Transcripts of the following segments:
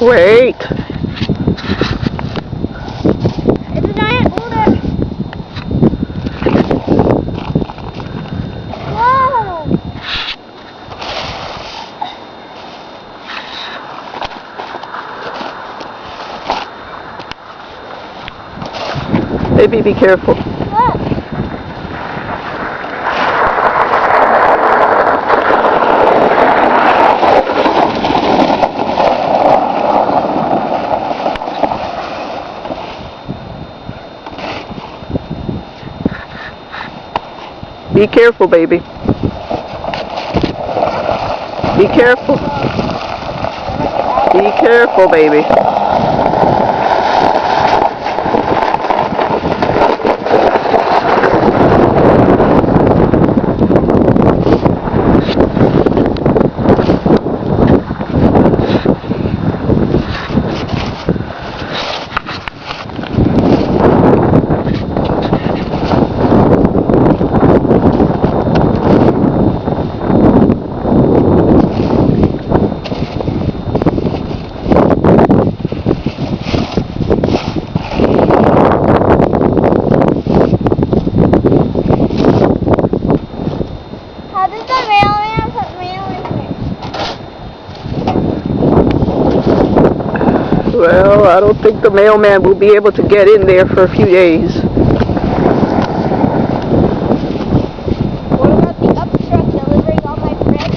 Wait. It's a giant boulder. Whoa. Baby, be careful. What? Be careful, baby. Be careful. Be careful, baby. How does the mailman put mail in here? Well, I don't think the mailman will be able to get in there for a few days. What about the up truck delivering all my bread?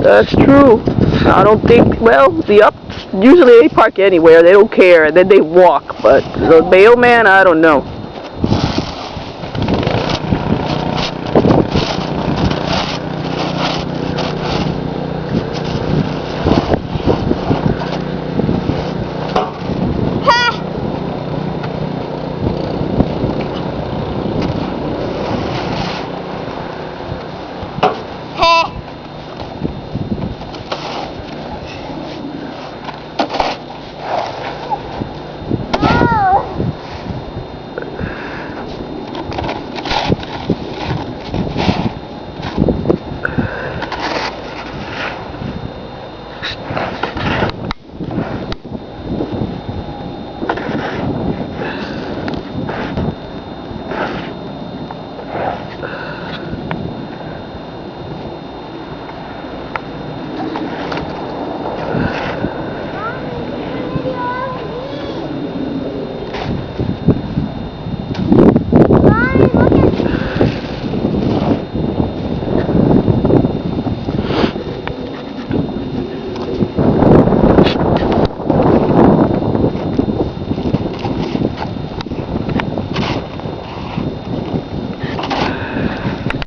That's true. I don't think, well, the up, usually they park anywhere, they don't care, and then they walk, but the mailman, I don't know.